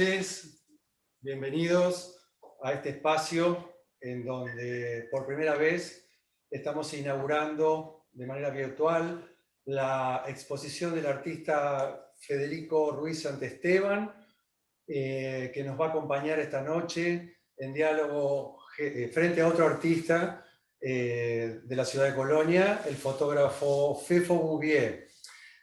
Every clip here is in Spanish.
noches, bienvenidos a este espacio en donde por primera vez estamos inaugurando de manera virtual la exposición del artista Federico Ruiz Santesteban, que nos va a acompañar esta noche en diálogo frente a otro artista de la ciudad de Colonia, el fotógrafo Fefo Bouvier.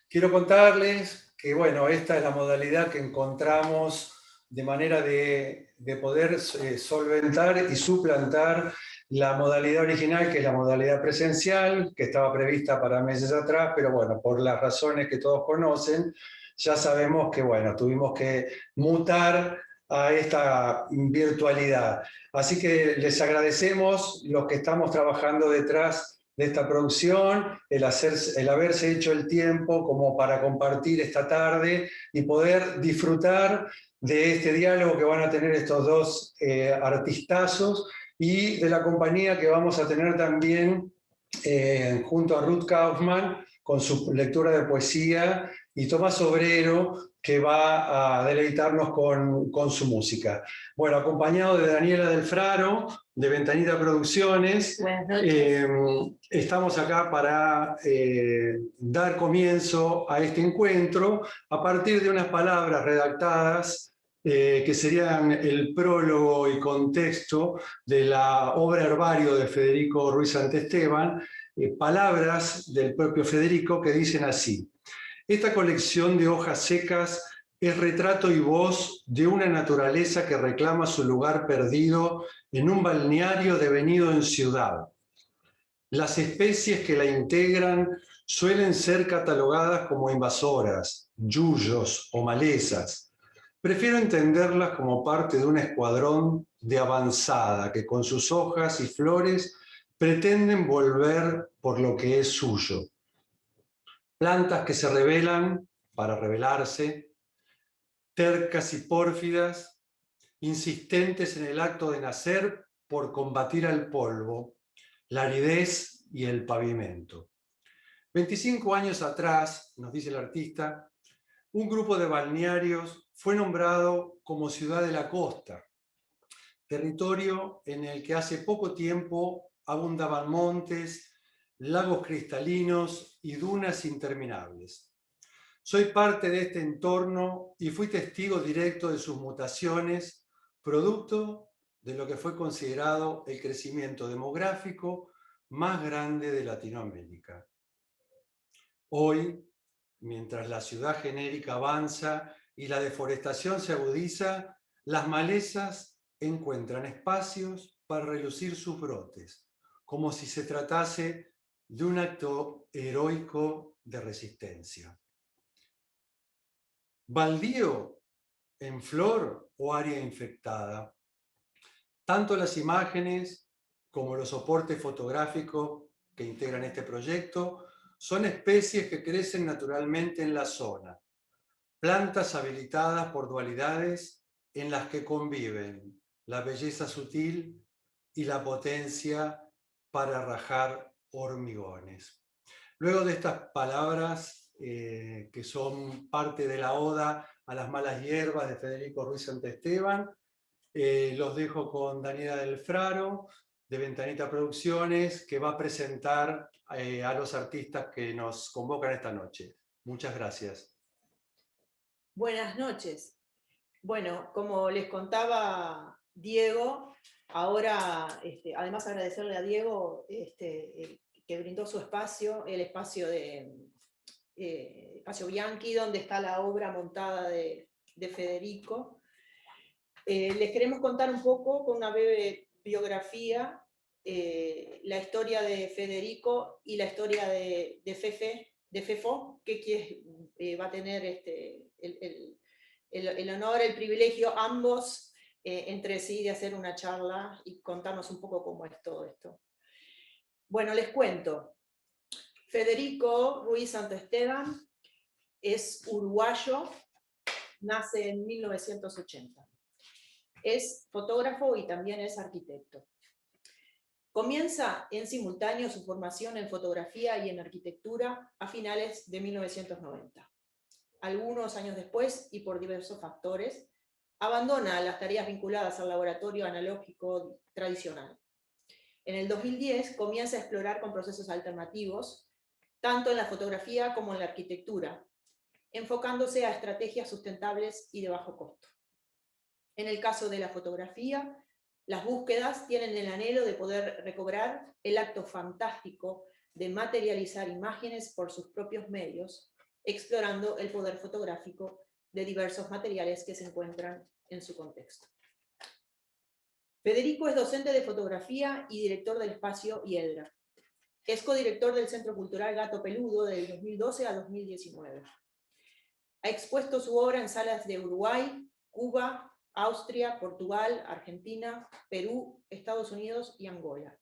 Quiero contarles que, bueno, esta es la modalidad que encontramos de manera de poder solventar y suplantar la modalidad original, que es la modalidad presencial, que estaba prevista para meses atrás, pero bueno, por las razones que todos conocen, ya sabemos que, bueno, tuvimos que mutar a esta virtualidad. Así que les agradecemos los que estamos trabajando detrás de esta producción, el haberse hecho el tiempo como para compartir esta tarde y poder disfrutar de este diálogo que van a tener estos dos artistazos y de la compañía que vamos a tener también junto a Ruth Kaufman con su lectura de poesía y Tomás Obrero, que va a deleitarnos con su música. Bueno, acompañado de Daniela Del Fraro, de Ventanita Producciones. Buenas noches. Estamos acá para dar comienzo a este encuentro a partir de unas palabras redactadas que serían el prólogo y contexto de la obra herbario de Federico Ruiz Santesteban, palabras del propio Federico que dicen así: esta colección de hojas secas es retrato y voz de una naturaleza que reclama su lugar perdido en un balneario devenido en ciudad. Las especies que la integran suelen ser catalogadas como invasoras, yuyos o malezas. Prefiero entenderlas como parte de un escuadrón de avanzada que con sus hojas y flores pretenden volver por lo que es suyo. Plantas que se rebelan para rebelarse, tercas y pórfidas, insistentes en el acto de nacer por combatir al polvo, la aridez y el pavimento. 25 años atrás, nos dice el artista, un grupo de balnearios fue nombrado como Ciudad de la Costa, territorio en el que hace poco tiempo abundaban montes, lagos cristalinos y dunas interminables. Soy parte de este entorno y fui testigo directo de sus mutaciones, producto de lo que fue considerado el crecimiento demográfico más grande de Latinoamérica. Hoy, mientras la ciudad genérica avanza y la deforestación se agudiza, las malezas encuentran espacios para relucir sus brotes, como si se tratase de un acto heroico de resistencia. ¿Baldío en flor o área infectada? Tanto las imágenes como los soportes fotográficos que integran este proyecto son especies que crecen naturalmente en la zona, plantas habilitadas por dualidades en las que conviven la belleza sutil y la potencia para rajar hormigones. Luego de estas palabras que son parte de la oda a las malas hierbas de Federico Ruiz Santesteban, los dejo con Daniela Del Fraro, de Ventanita Producciones, que va a presentar a los artistas que nos convocan esta noche. Muchas gracias. Buenas noches. Bueno, como les contaba Diego, ahora, además agradecerle a Diego que brindó su espacio, el espacio de Espacio Bianchi, donde está la obra montada de Federico. Les queremos contar un poco, con una breve biografía, la historia de Federico y la historia de Fefo, que va a tener el honor, el privilegio, ambos entre sí, de hacer una charla y contarnos un poco cómo es todo esto. Bueno, les cuento. Federico Ruiz Santesteban es uruguayo, nace en 1980. Es fotógrafo y también es arquitecto. Comienza en simultáneo su formación en fotografía y en arquitectura a finales de 1990. Algunos años después, y por diversos factores, abandona las tareas vinculadas al laboratorio analógico tradicional. En el 2010 comienza a explorar con procesos alternativos, tanto en la fotografía como en la arquitectura, enfocándose a estrategias sustentables y de bajo costo. En el caso de la fotografía, las búsquedas tienen el anhelo de poder recobrar el acto fantástico de materializar imágenes por sus propios medios, explorando el poder fotográfico de diversos materiales que se encuentran en su contexto. Federico es docente de fotografía y director del espacio Hiedra. Es codirector del Centro Cultural Gato Peludo del 2012 a 2019. Ha expuesto su obra en salas de Uruguay, Cuba, Austria, Portugal, Argentina, Perú, Estados Unidos y Angola.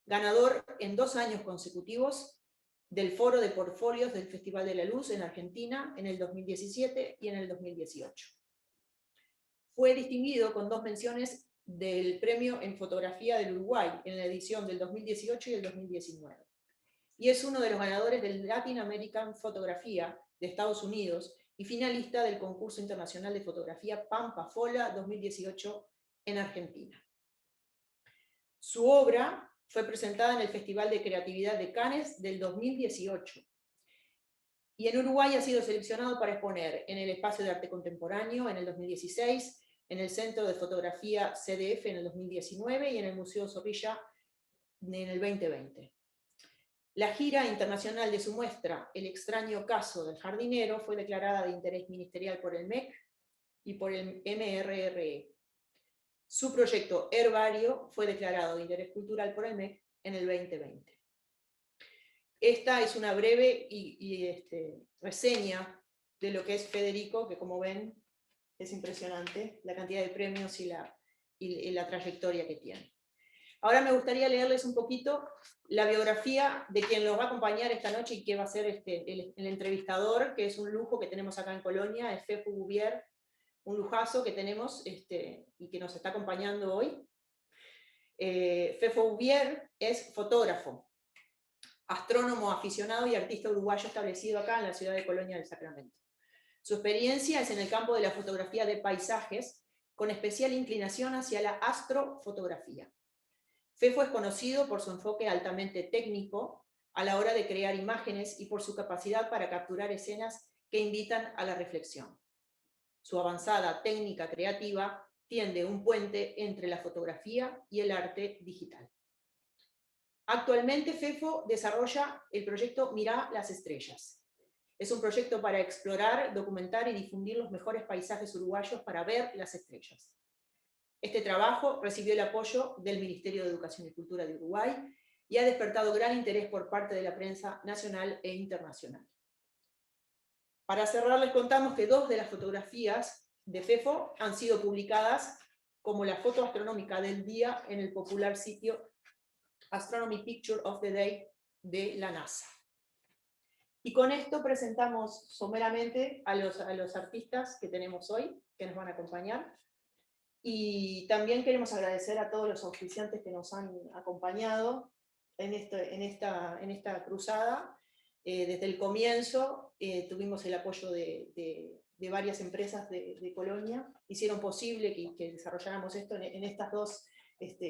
Ganador en 2 años consecutivos del Foro de Portfolios del Festival de la Luz en Argentina en el 2017 y en el 2018. Fue distinguido con 2 menciones del Premio en Fotografía del Uruguay en la edición del 2018 y el 2019. Y es uno de los ganadores del Latin American Fotografía de Estados Unidos y finalista del Concurso Internacional de Fotografía Pampa Fola 2018 en Argentina. Su obra fue presentada en el Festival de Creatividad de Cannes del 2018. Y en Uruguay ha sido seleccionado para exponer en el Espacio de Arte Contemporáneo en el 2016, en el Centro de Fotografía CDF en el 2019 y en el Museo Zorrilla en el 2020. La gira internacional de su muestra, El extraño caso del jardinero, fue declarada de interés ministerial por el MEC y por el MRRE. Su proyecto Herbario fue declarado de interés cultural por el MEC en el 2020. Esta es una breve reseña de lo que es Federico, que como ven es impresionante la cantidad de premios y la trayectoria que tiene. Ahora me gustaría leerles un poquito la biografía de quien los va a acompañar esta noche y que va a ser el entrevistador, que es un lujo que tenemos acá en Colonia, es Fefo Gubier, un lujazo que tenemos y que nos está acompañando hoy. Fefo Gubier es fotógrafo, astrónomo aficionado y artista uruguayo establecido acá en la ciudad de Colonia del Sacramento. Su experiencia es en el campo de la fotografía de paisajes, con especial inclinación hacia la astrofotografía. Fefo es conocido por su enfoque altamente técnico a la hora de crear imágenes y por su capacidad para capturar escenas que invitan a la reflexión. Su avanzada técnica creativa tiende un puente entre la fotografía y el arte digital. Actualmente Fefo desarrolla el proyecto Mirá las estrellas. Es un proyecto para explorar, documentar y difundir los mejores paisajes uruguayos para ver las estrellas. Este trabajo recibió el apoyo del Ministerio de Educación y Cultura de Uruguay y ha despertado gran interés por parte de la prensa nacional e internacional. Para cerrar, les contamos que 2 de las fotografías de Fefo han sido publicadas como la foto astronómica del día en el popular sitio Astronomy Picture of the Day de la NASA. Y con esto presentamos someramente a los artistas que tenemos hoy, que nos van a acompañar. Y también queremos agradecer a todos los auspiciantes que nos han acompañado en esta cruzada. Desde el comienzo tuvimos el apoyo de varias empresas de Colonia, hicieron posible que desarrolláramos esto en estas 2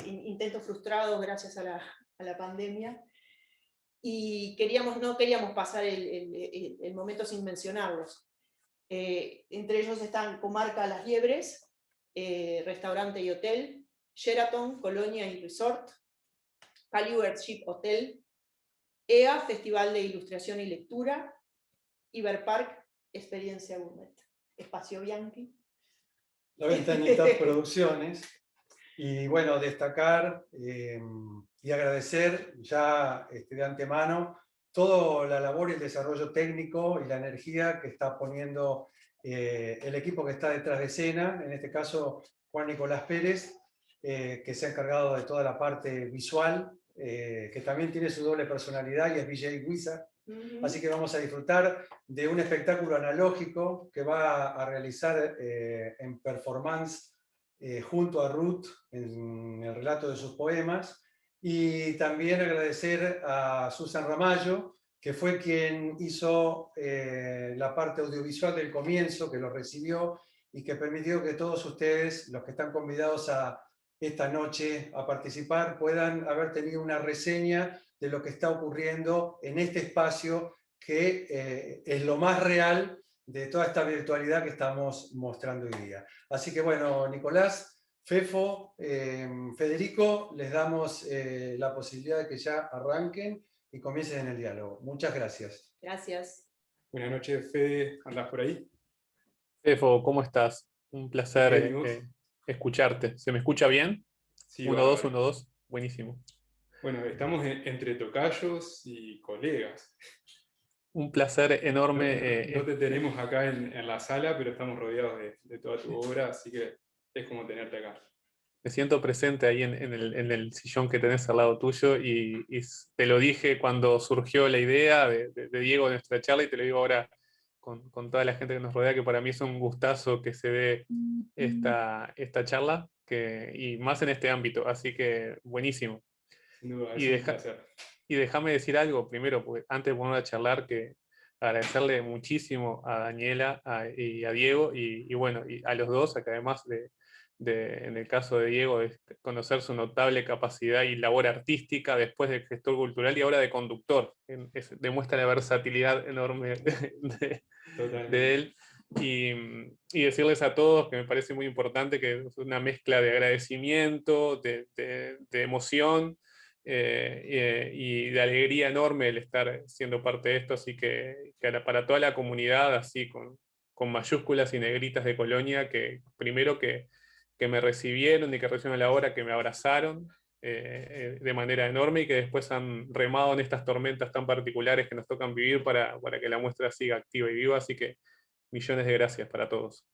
intentos frustrados gracias a la pandemia. Y no queríamos pasar el momento sin mencionarlos. Entre ellos están Comarca Las Liebres, Restaurante y Hotel, Sheraton, Colonia y Resort, Cali Ship Hotel, EA, Festival de Ilustración y Lectura, Iberpark, Experiencia Gourmet, Espacio Bianchi. La Ventanitas Producciones. Y bueno, destacar y agradecer ya de antemano toda la labor y el desarrollo técnico y la energía que está poniendo el equipo que está detrás de escena, en este caso Juan Nicolás Pérez, que se ha encargado de toda la parte visual, que también tiene su doble personalidad y es VJ Wizard. Así que vamos a disfrutar de un espectáculo analógico que va a realizar en performance junto a Ruth en el relato de sus poemas. Y también agradecer a Susan Ramallo, que fue quien hizo la parte audiovisual del comienzo, que lo recibió y que permitió que todos ustedes, los que están convidados a esta noche a participar, puedan haber tenido una reseña de lo que está ocurriendo en este espacio que es lo más real de toda esta virtualidad que estamos mostrando hoy día. Así que bueno, Nicolás, Fefo, Federico, les damos la posibilidad de que ya arranquen y comiencen en el diálogo. Muchas gracias. Gracias. Buenas noches, Fede, ¿andás por ahí? Efo, ¿cómo estás? Un placer Bien, ¿y vos? escucharte. ¿Se me escucha bien? Sí, 1, 2, bárbaro. 1, 2. Buenísimo. Bueno, estamos entre tocayos y colegas. Un placer No, enorme. no te tenemos acá en la sala, pero estamos rodeados de toda tu obra, así que es como tenerte acá. Me siento presente ahí en el sillón que tenés al lado tuyo y te lo dije cuando surgió la idea de Diego de nuestra charla y te lo digo ahora con toda la gente que nos rodea, que para mí es un gustazo que se dé esta charla y más en este ámbito. Así que buenísimo. Sin duda, Y, es un placer. y déjame decir algo primero, porque antes de poner a charlar, que agradecerle muchísimo a Daniela y a Diego, y bueno, y a los dos, que además en el caso de Diego, de conocer su notable capacidad y labor artística, después de gestor cultural y ahora de conductor. Demuestra la versatilidad enorme de él. Y decirles a todos que me parece muy importante que es una mezcla de agradecimiento, de emoción, y de alegría enorme el estar siendo parte de esto, así que para toda la comunidad, así con mayúsculas y negritas de Colonia, que primero que me recibieron y que recibieron la hora, que me abrazaron de manera enorme y que después han remado en estas tormentas tan particulares que nos tocan vivir para que la muestra siga activa y viva, así que millones de gracias para todos.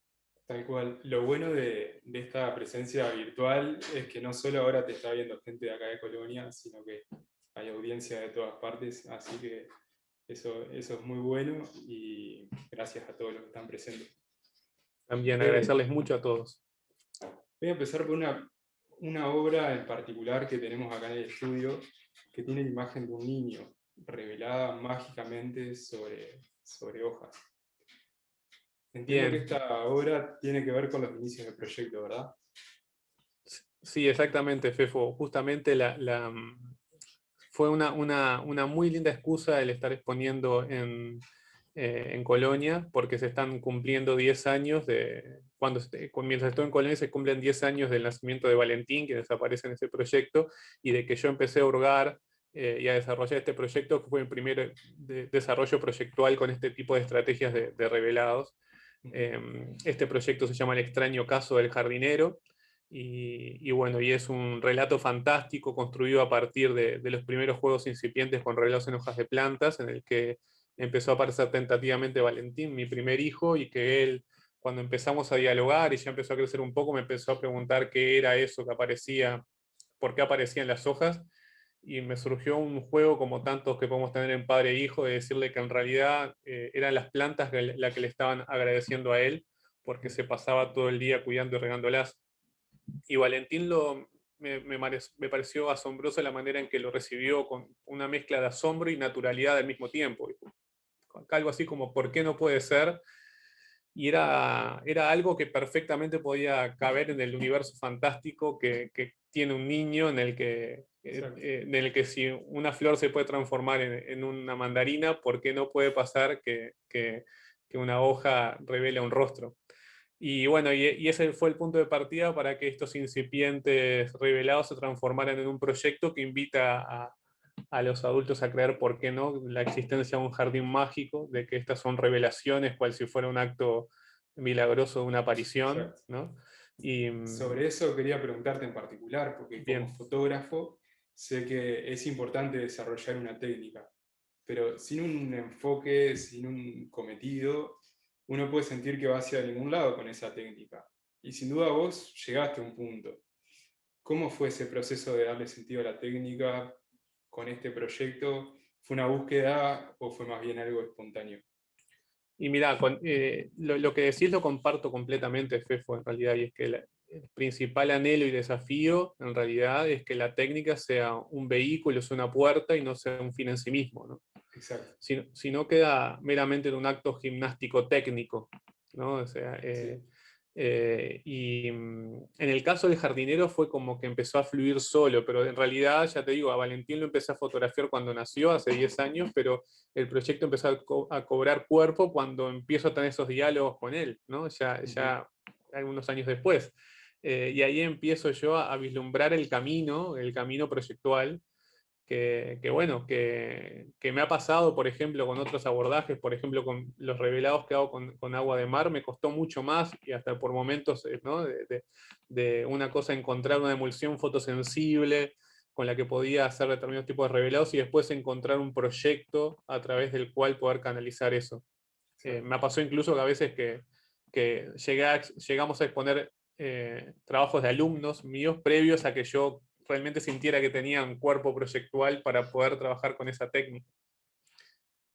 Tal cual. Lo bueno de esta presencia virtual es que no solo ahora te está viendo gente de acá de Colonia, sino que hay audiencia de todas partes, así que eso es muy bueno y gracias a todos los que están presentes. También agradecerles mucho a todos. Voy a empezar por una obra en particular que tenemos acá en el estudio, que tiene la imagen de un niño revelada mágicamente sobre hojas. Entiendo que esta obra tiene que ver con los inicios del proyecto, ¿verdad? Sí, exactamente, Fefo. Justamente fue una muy linda excusa el estar exponiendo en Colonia, porque se están cumpliendo 10 años mientras estoy en Colonia se cumplen 10 años del nacimiento de Valentín, que desaparece en ese proyecto, y de que yo empecé a hurgar y a desarrollar este proyecto, que fue mi primer desarrollo proyectual con este tipo de estrategias de revelados. Este proyecto se llama El extraño caso del jardinero, y bueno, y es un relato fantástico construido a partir de los primeros juegos incipientes con revelados en hojas de plantas, en el que empezó a aparecer tentativamente Valentín, mi primer hijo, y que él, cuando empezamos a dialogar y ya empezó a crecer un poco, me empezó a preguntar qué era eso que aparecía, por qué aparecían las hojas, y me surgió un juego como tantos que podemos tener en padre e hijo, de decirle que en realidad eran las plantas las que le estaban agradeciendo a él, porque se pasaba todo el día cuidando y regándolas. Y Valentín me pareció asombrosa la manera en que lo recibió, con una mezcla de asombro y naturalidad al mismo tiempo. Algo así como, ¿por qué no puede ser? Y era algo que perfectamente podía caber en el universo fantástico que tiene un niño, en el que si una flor se puede transformar en una mandarina, ¿por qué no puede pasar que una hoja revele un rostro? Y bueno, y ese fue el punto de partida para que estos incipientes revelados se transformaran en un proyecto que invita a los adultos a creer, ¿por qué no?, la existencia de un jardín mágico, de que estas son revelaciones, cual si fuera un acto milagroso de una aparición, ¿no? Sobre eso quería preguntarte en particular, porque Bien. como fotógrafo sé que es importante desarrollar una técnica, pero sin un enfoque, sin un cometido, uno puede sentir que va hacia ningún lado con esa técnica. Y sin duda vos llegaste a un punto. ¿Cómo fue ese proceso de darle sentido a la técnica con este proyecto? ¿Fue una búsqueda o fue más bien algo espontáneo? Y mira, lo que decís lo comparto completamente, Fefo, en realidad, y es que el principal anhelo y desafío, en realidad, es que la técnica sea un vehículo, sea una puerta y no sea un fin en sí mismo, ¿no? Exacto. Si no queda meramente en un acto gimnástico técnico, ¿no? O sea, Sí. En el caso del jardinero fue como que empezó a fluir solo, pero en realidad, ya te digo, a Valentín lo empecé a fotografiar cuando nació, hace 10 años, pero el proyecto empezó a cobrar cuerpo cuando empiezo a tener esos diálogos con él, ¿no? Ya algunos años después. Y ahí empiezo yo a vislumbrar el camino proyectual, bueno, que me ha pasado, por ejemplo, con otros abordajes, por ejemplo, con los revelados que hago con agua de mar, me costó mucho más, y hasta por momentos, ¿no? de una cosa encontrar una emulsión fotosensible con la que podía hacer determinados tipos de revelados, y después encontrar un proyecto a través del cual poder canalizar eso. Me pasó incluso que a veces que llegamos a exponer trabajos de alumnos míos previos a que yo realmente sintiera que tenía un cuerpo proyectual para poder trabajar con esa técnica.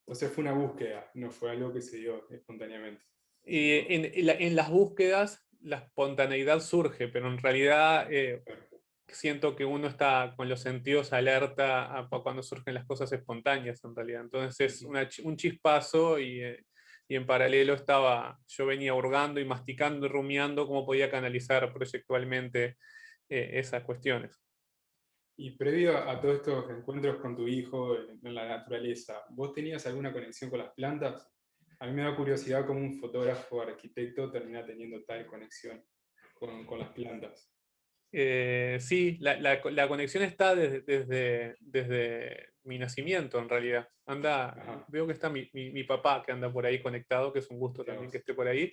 Entonces fue una búsqueda, no fue algo que se dio espontáneamente. Y en las búsquedas la espontaneidad surge, pero en realidad siento que uno está con los sentidos alerta cuando surgen las cosas espontáneas en realidad. Entonces es un chispazo, y en paralelo yo venía hurgando y masticando y rumiando cómo podía canalizar proyectualmente esas cuestiones. Y previo a todos estos encuentros con tu hijo en la naturaleza, ¿vos tenías alguna conexión con las plantas? A mí me da curiosidad cómo un fotógrafo o arquitecto termina teniendo tal conexión con las plantas. Sí, la conexión está desde mi nacimiento, en realidad. Ajá. Veo que está mi papá, que anda por ahí conectado, que es un gusto también que esté por ahí,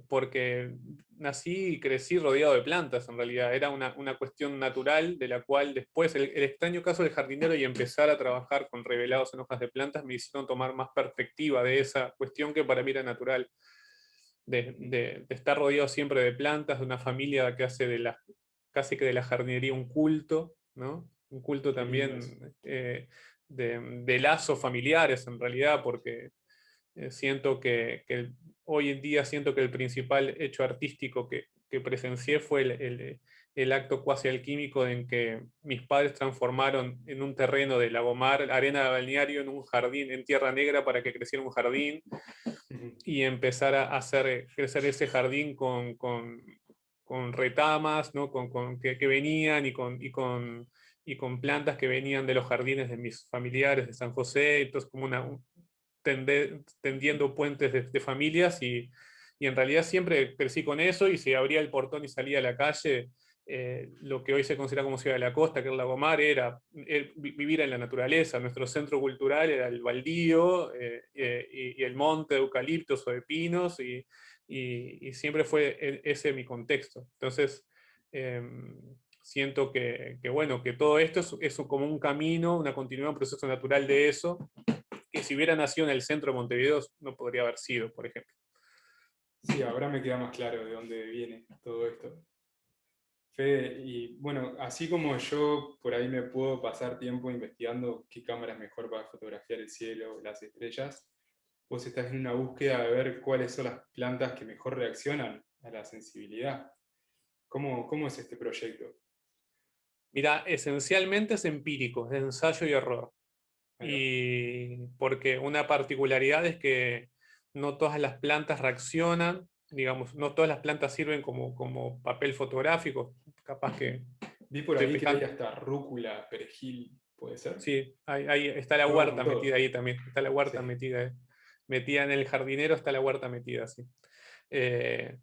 porque nací y crecí rodeado de plantas, en realidad. Era una cuestión natural, de la cual después el extraño caso del jardinero y empezar a trabajar con revelados en hojas de plantas me hicieron tomar más perspectiva de esa cuestión que para mí era natural. De estar rodeado siempre de plantas, de una familia que hace casi que de la jardinería un culto, ¿no? Un culto Qué lindo también eso. de lazos familiares, en realidad, porque siento hoy en día siento que el principal hecho artístico que presencié fue el acto cuasi alquímico en que mis padres transformaron en un terreno de lagomar, arena de balneario, en un jardín, en tierra negra, para que creciera un jardín, y empezar a hacer crecer ese jardín con retamas, ¿no? Que venían, y con plantas que venían de los jardines de mis familiares de San José. Entonces como tendiendo puentes de familias, y en realidad siempre crecí con eso, y se abría el portón y salía a la calle. Lo que hoy se considera como Ciudad de la Costa, que es Lagomar, era vivir en la naturaleza. Nuestro centro cultural era el baldío, y el monte de eucaliptos o de pinos, y siempre fue ese mi contexto. Entonces, siento bueno, que todo esto es como un camino, una continuidad, un proceso natural de eso, que si hubiera nacido en el centro de Montevideo no podría haber sido, por ejemplo. Sí, ahora me queda más claro de dónde viene todo esto. Fede, y bueno, así como yo por ahí me puedo pasar tiempo investigando qué cámara es mejor para fotografiar el cielo, las estrellas, vos estás en una búsqueda de ver cuáles son las plantas que mejor reaccionan a la sensibilidad. ¿Cómo es este proyecto? Mira, esencialmente es empírico, es de ensayo y error. Ahí va. Y porque una particularidad es que no todas las plantas reaccionan, digamos, no todas las plantas sirven como papel fotográfico. Capaz que Vi por estoy ahí que hay pecando. hasta rúcula, perejil, ¿puede ser? Sí, ahí está la Juegan con huerta todo. metida ahí también. Está la Sí. huerta metida. Metida en el jardinero está la huerta metida, sí.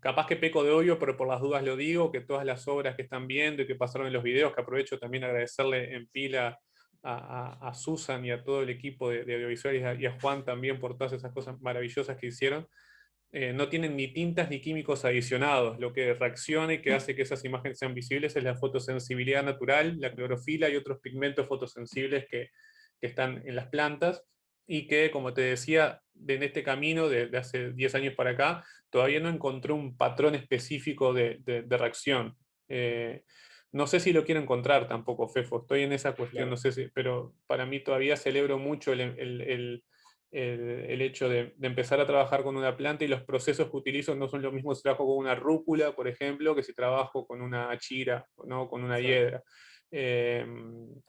Capaz que peco de obvio, pero por las dudas lo digo, que todas las obras que están viendo y que pasaron en los videos, que aprovecho también agradecerle en pila a Susan y a todo el equipo de audiovisuales, y a Juan también por todas esas cosas maravillosas que hicieron, no tienen ni tintas ni químicos adicionados. Lo que reacciona y que hace que esas imágenes sean visibles es la fotosensibilidad natural, la clorofila y otros pigmentos fotosensibles que están en las plantas, y que, como te decía, en este camino de hace 10 años para acá, todavía no encontré un patrón específico de reacción. No sé si lo quiero encontrar tampoco, Fefo, estoy en esa cuestión, Claro. no sé si, pero para mí todavía celebro mucho el hecho de empezar a trabajar con una planta, y los procesos que utilizo no son lo mismo si trabajo con una rúcula, por ejemplo, que si trabajo con una chira, ¿no? Con una hiedra.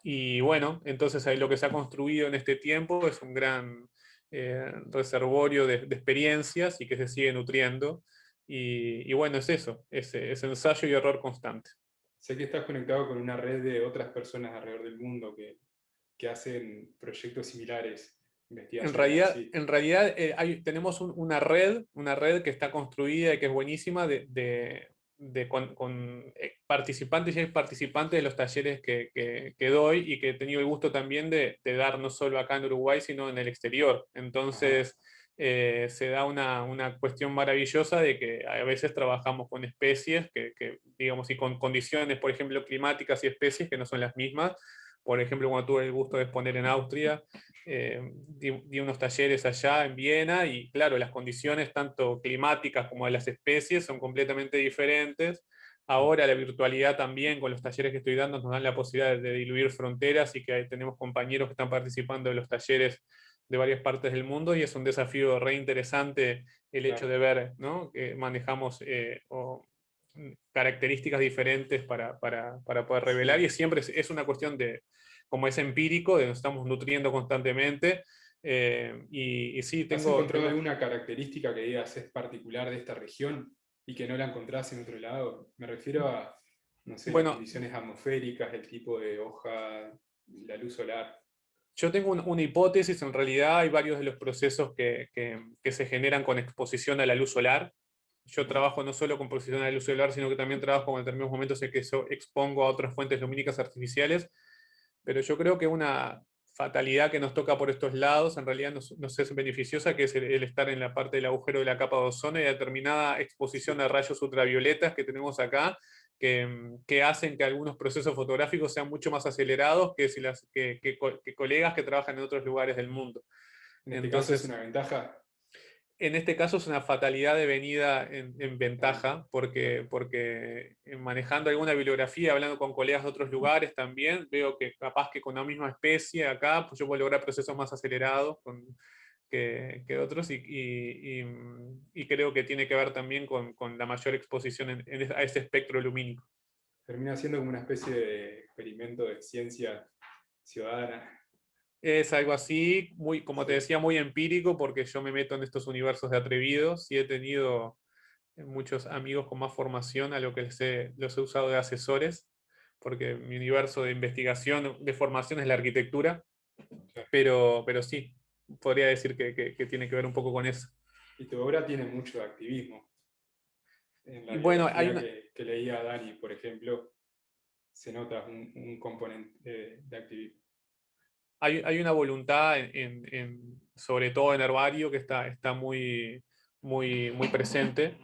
Y bueno, entonces ahí lo que se ha construido en este tiempo es un gran reservorio de experiencias, y que se sigue nutriendo. Y bueno, es eso, es ensayo y error constante. Sé que estás conectado con una red de otras personas alrededor del mundo que hacen proyectos similares, investigaciones así. En realidad tenemos una red que está construida y que es buenísima con participantes y participantes de los talleres que doy y que he tenido el gusto también de dar no solo acá en Uruguay, sino en el exterior. Entonces se da una cuestión maravillosa de que a veces trabajamos con especies digamos, y con condiciones, por ejemplo, climáticas y especies que no son las mismas. Por ejemplo, cuando tuve el gusto de exponer en Austria, di unos talleres allá en Viena y claro, las condiciones tanto climáticas como de las especies son completamente diferentes. Ahora la virtualidad también con los talleres que estoy dando nos dan la posibilidad de diluir fronteras y que tenemos compañeros que están participando de los talleres de varias partes del mundo y es un desafío re interesante el hecho de ver, ¿no?, que manejamos características diferentes para poder revelar, y siempre es una cuestión de, como es empírico, de nos estamos nutriendo constantemente. Y sí, ¿Has encontrado alguna característica que digas es particular de esta región y que no la encontrás en otro lado? Me refiero a, no sé, las condiciones atmosféricas, el tipo de hoja, la luz solar. Yo tengo una hipótesis. En realidad hay varios de los procesos que se generan con exposición a la luz solar. Yo trabajo no solo con exposición a la luz solar, sino que también trabajo en determinados momentos en que expongo a otras fuentes lumínicas artificiales, pero yo creo que una fatalidad que nos toca por estos lados en realidad nos es beneficiosa, que es el estar en la parte del agujero de la capa de ozono y determinada exposición a rayos ultravioletas que tenemos acá, que hacen que algunos procesos fotográficos sean mucho más acelerados que colegas que trabajan en otros lugares del mundo. En este caso es una ventaja. En este caso es una fatalidad devenida en ventaja, porque manejando alguna bibliografía, hablando con colegas de otros lugares también, veo que capaz que con la misma especie acá, pues yo puedo lograr procesos más acelerados que otros, y creo que tiene que ver también con la mayor exposición a ese espectro lumínico. Termina siendo como una especie de experimento de ciencia ciudadana. Es algo así, como te decía, muy empírico, porque yo me meto en estos universos de atrevidos y he tenido muchos amigos con más formación a lo que los he usado de asesores, porque mi universo de investigación, de formación es la arquitectura, pero sí, podría decir que tiene que ver un poco con eso. Y tu obra tiene mucho activismo. En la Y bueno, que leía a Dani, por ejemplo, se nota un componente de activismo. Hay una voluntad, sobre todo en herbario, que está muy presente,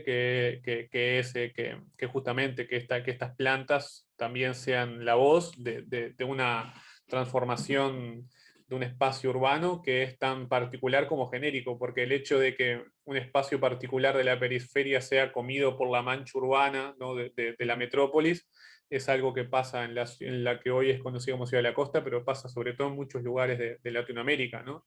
que justamente que estas plantas también sean la voz de una transformación de un espacio urbano que es tan particular como genérico, porque el hecho de que un espacio particular de la periferia sea comido por la mancha urbana, ¿no?, de la metrópolis, es algo que pasa en la que hoy es conocida como Ciudad de la Costa, pero pasa sobre todo en muchos lugares de Latinoamérica, ¿no?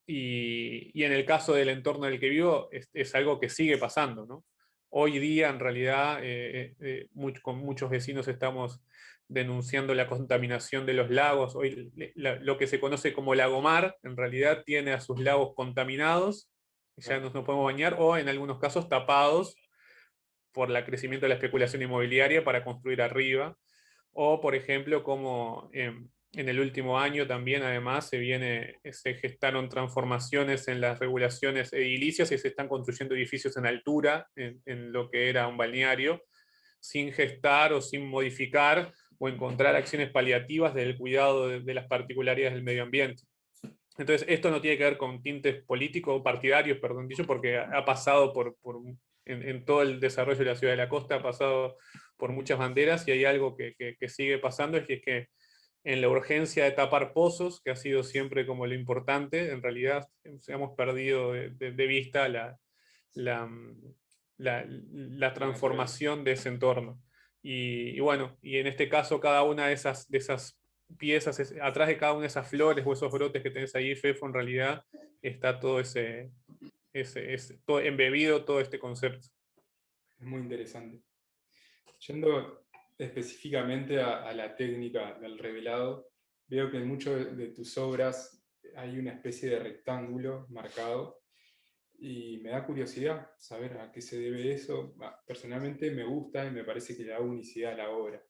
Y en el caso del entorno en el que vivo, es algo que sigue pasando, ¿no? Hoy día, en realidad, con muchos vecinos estamos denunciando la contaminación de los lagos. Hoy lo que se conoce como lagomar, en realidad tiene a sus lagos contaminados, ya no podemos bañar, o en algunos casos tapados por el crecimiento de la especulación inmobiliaria para construir arriba, o por ejemplo como en el último año también además se gestaron transformaciones en las regulaciones edilicias y se están construyendo edificios en altura en lo que era un balneario, sin gestar o sin modificar o encontrar acciones paliativas del cuidado de las particularidades del medio ambiente. Entonces, esto no tiene que ver con tintes políticos o partidarios, perdón dicho, porque ha pasado en todo el desarrollo de la ciudad de la costa, ha pasado por muchas banderas, y hay algo que sigue pasando, es que en la urgencia de tapar pozos, que ha sido siempre como lo importante, en realidad hemos perdido de vista la transformación de ese entorno. Y bueno, y en este caso cada una de esas piezas, atrás de cada una de esas flores o esos brotes que tenés ahí, Fefo, en realidad está todo todo embebido, todo este concepto. Es muy interesante. Yendo específicamente a la técnica del revelado, veo que en muchas de tus obras hay una especie de rectángulo marcado, y me da curiosidad saber a qué se debe eso. Personalmente me gusta y me parece que le da unicidad a la obra.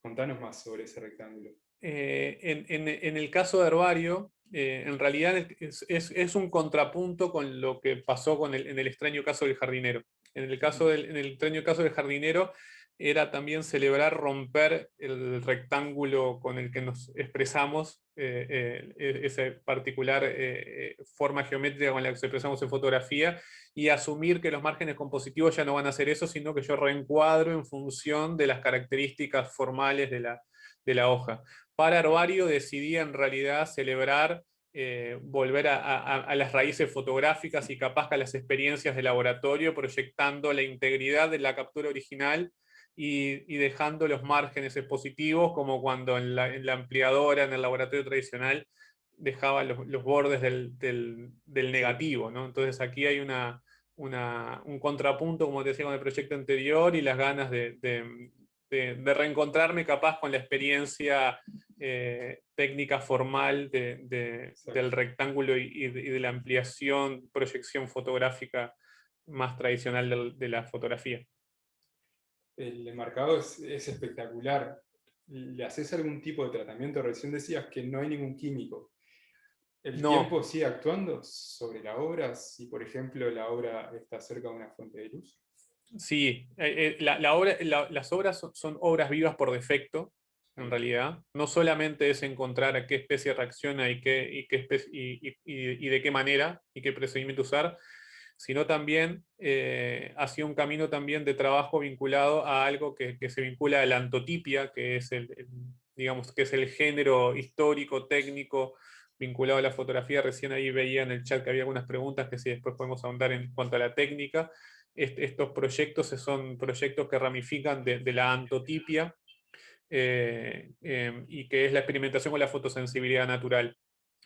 Contanos más sobre ese rectángulo. En el caso de Herbario, en realidad es un contrapunto con lo que pasó en el extraño caso del jardinero. En el extraño caso del jardinero era también celebrar romper el rectángulo con el que nos expresamos, esa particular forma geométrica con la que nos expresamos en fotografía, y asumir que los márgenes compositivos ya no van a ser eso, sino que yo reencuadro en función de las características formales de la hoja. Para Herbario decidí en realidad celebrar, volver a las raíces fotográficas y capaz que a las experiencias de laboratorio, proyectando la integridad de la captura original y dejando los márgenes expositivos, como cuando en la ampliadora, en el laboratorio tradicional, dejaba los bordes del negativo, ¿no? Entonces aquí hay un contrapunto, como te decía, con el proyecto anterior, y las ganas de reencontrarme capaz con la experiencia técnica formal del rectángulo y de la ampliación, proyección fotográfica más tradicional de la fotografía. El enmarcado es espectacular. ¿Le haces algún tipo de tratamiento? Recién decías que no hay ningún químico. ¿El No. tiempo sigue actuando sobre la obra si, por ejemplo, la obra está cerca de una fuente de luz? Sí, las obras son obras vivas por defecto, en realidad. No solamente es encontrar a qué especie reacciona y de qué manera y qué procedimiento usar, sino también ha sido un camino también de trabajo vinculado a algo que se vincula a la antotipia, que es digamos, que es el género histórico, técnico, vinculado a la fotografía. Recién ahí veía en el chat que había algunas preguntas que si después podemos ahondar en cuanto a la técnica. Estos proyectos son proyectos que ramifican de la antotipia, y que es la experimentación con la fotosensibilidad natural.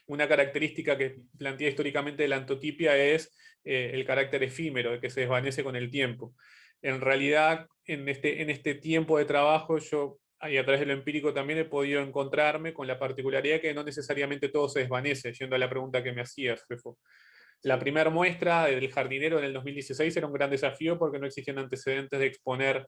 Una característica que plantea históricamente de la antotipia es el carácter efímero, de que se desvanece con el tiempo. En realidad, en este tiempo de trabajo, yo, y a través de lo empírico también, he podido encontrarme con la particularidad que no necesariamente todo se desvanece, yendo a la pregunta que me hacías, Fefo. La primera muestra del jardinero en el 2016 era un gran desafío porque no existían antecedentes de exponer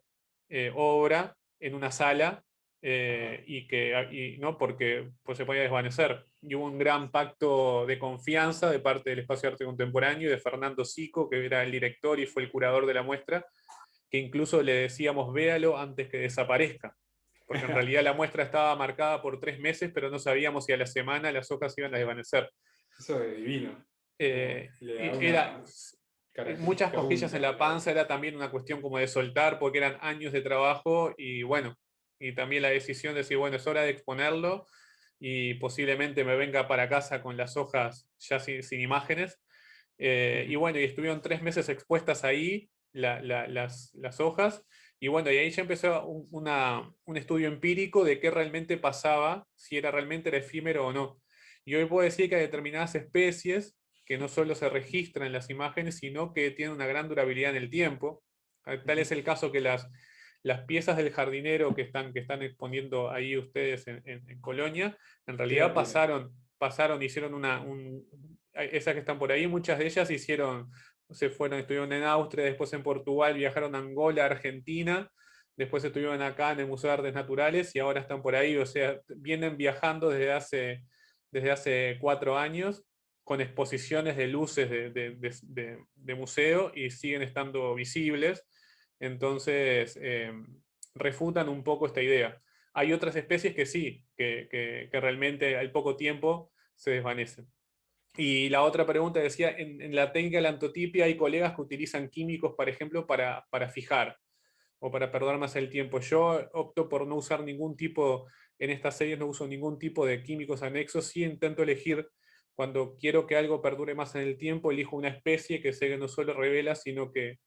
obra en una sala, no porque pues, se podía desvanecer. Y hubo un gran pacto de confianza de parte del Espacio de Arte Contemporáneo y de Fernando Sico, que era el director y fue el curador de la muestra, que incluso le decíamos véalo antes que desaparezca, porque en realidad la muestra estaba marcada por 3 meses, pero no sabíamos si a la semana las hojas iban a desvanecer. Eso es divino. Muchas cosquillas en la panza, era también una cuestión como de soltar, porque eran años de trabajo, y bueno, y también la decisión de decir, bueno, es hora de exponerlo, y posiblemente me venga para casa con las hojas ya sin imágenes. Y bueno, y estuvieron 3 meses expuestas ahí las hojas, y bueno, y ahí ya empezó un estudio empírico de qué realmente pasaba, si realmente era efímero o no. Y hoy puedo decir que hay determinadas especies que no solo se registran en las imágenes, sino que tienen una gran durabilidad en el tiempo. Tal es el caso que las piezas del jardinero que están exponiendo ahí ustedes en Colonia, en realidad pasaron, hicieron esas que están por ahí, muchas de ellas estuvieron en Austria, después en Portugal, viajaron a Angola, Argentina, después estuvieron acá en el Museo de Artes Naturales y ahora están por ahí. O sea, vienen viajando desde hace 4 años con exposiciones de luces de museo y siguen estando visibles. Entonces, refutan un poco esta idea. Hay otras especies que sí, que realmente al poco tiempo se desvanecen. Y la otra pregunta decía, en la técnica de la antotipia hay colegas que utilizan químicos, por ejemplo, para fijar o para perder más el tiempo. Yo opto por no usar ningún tipo, en estas series no uso ningún tipo de químicos anexos, sí intento elegir, cuando quiero que algo perdure más en el tiempo, elijo una especie que sé que no solo revela, sino que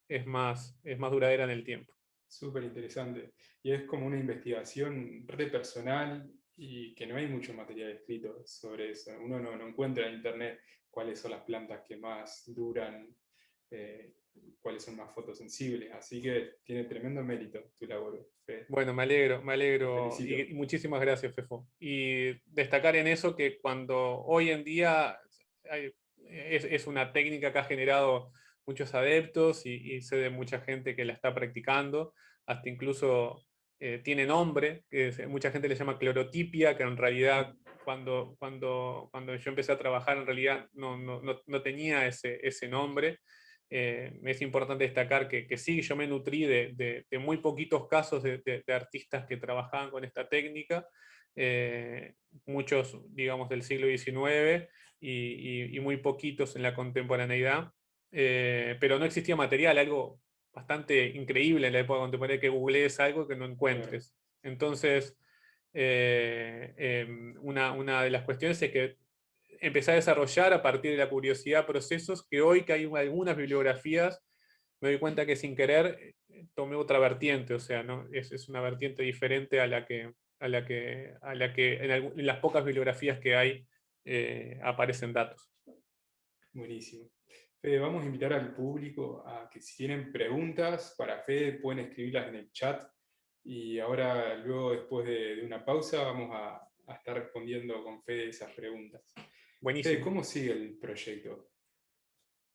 es más duradera en el tiempo. Súper interesante. Y es como una investigación re personal y que no hay mucho material escrito sobre eso. Uno no encuentra en internet cuáles son las plantas que más duran, cuáles son más fotosensibles. Así que tiene tremendo mérito tu labor, Fe. Bueno, me alegro y muchísimas gracias, Fefo. Y destacar en eso que cuando hoy en día es una técnica que ha generado muchos adeptos y sé de mucha gente que la está practicando, hasta incluso tiene nombre, mucha gente le llama clorotipia, que en realidad cuando yo empecé a trabajar en realidad no tenía ese nombre. Es importante destacar que sí, yo me nutrí de muy poquitos casos de artistas que trabajaban con esta técnica, muchos, digamos, del siglo XIX y muy poquitos en la contemporaneidad, pero no existía material, algo bastante increíble en la época contemporánea, que googlees algo que no encuentres. Entonces, una de las cuestiones es que empecé a desarrollar a partir de la curiosidad procesos que hoy que hay algunas bibliografías, me doy cuenta que sin querer tomé otra vertiente, o sea, ¿no? Es una vertiente diferente a la que, en las pocas bibliografías que hay aparecen datos. Buenísimo. Fede, vamos a invitar al público a que si tienen preguntas para Fede pueden escribirlas en el chat, y ahora luego después de una pausa vamos a estar respondiendo con Fede esas preguntas. Buenísimo. Fede, ¿cómo sigue el proyecto?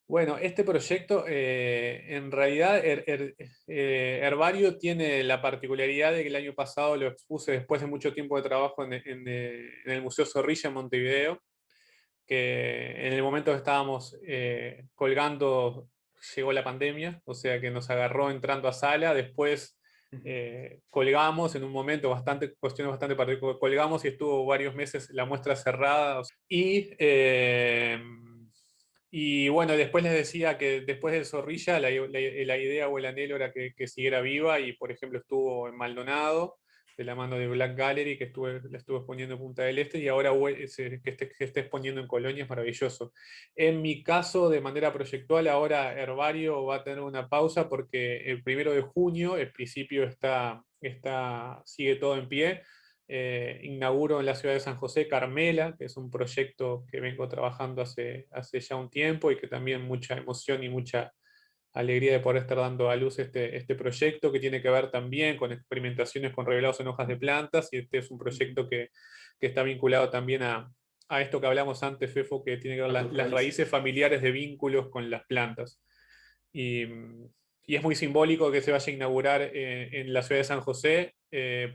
Bueno, este proyecto, en realidad, Herbario tiene la particularidad de que el año pasado lo expuse después de mucho tiempo de trabajo en el Museo Zorrilla en Montevideo, que en el momento que estábamos colgando llegó la pandemia, o sea que nos agarró entrando a sala, después colgamos en un momento cuestiones bastante particulares, colgamos y estuvo varios meses la muestra cerrada, y bueno, después les decía que después del Zorrilla la idea o el anhelo era que siguiera viva, y por ejemplo estuvo en Maldonado, de la mano de Black Gallery, que la estuve exponiendo en Punta del Este, y ahora que esté exponiendo en Colonia es maravilloso. En mi caso, de manera proyectual, ahora Herbario va a tener una pausa porque el 1 de junio, el principio sigue todo en pie. Inauguro en la ciudad de San José Carmela, que es un proyecto que vengo trabajando hace ya un tiempo y que también mucha emoción y mucha alegría de poder estar dando a luz este proyecto, que tiene que ver también con experimentaciones con revelados en hojas de plantas, y este es un proyecto que está vinculado también a esto que hablamos antes, Fefo, que tiene que ver las raíces familiares de vínculos con las plantas. Y es muy simbólico que se vaya a inaugurar en la ciudad de San José,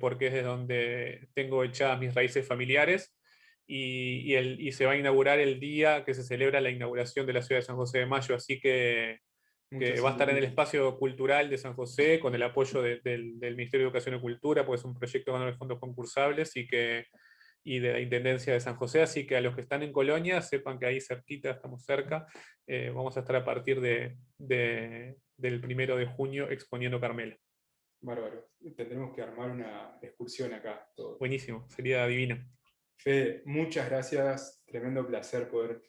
porque es de donde tengo echadas mis raíces familiares, y se va a inaugurar el día que se celebra la inauguración de la ciudad de San José de Mayo, así que va a estar en el espacio cultural de San José con el apoyo del Ministerio de Educación y Cultura, porque es un proyecto con los fondos concursables y de la Intendencia de San José, así que a los que están en Colonia sepan que ahí cerquita, estamos cerca, vamos a estar a partir del 1 de junio exponiendo Carmela. Bárbaro, tendremos que armar una excursión acá. Todos. Buenísimo, sería divino. Fede, muchas gracias, tremendo placer poder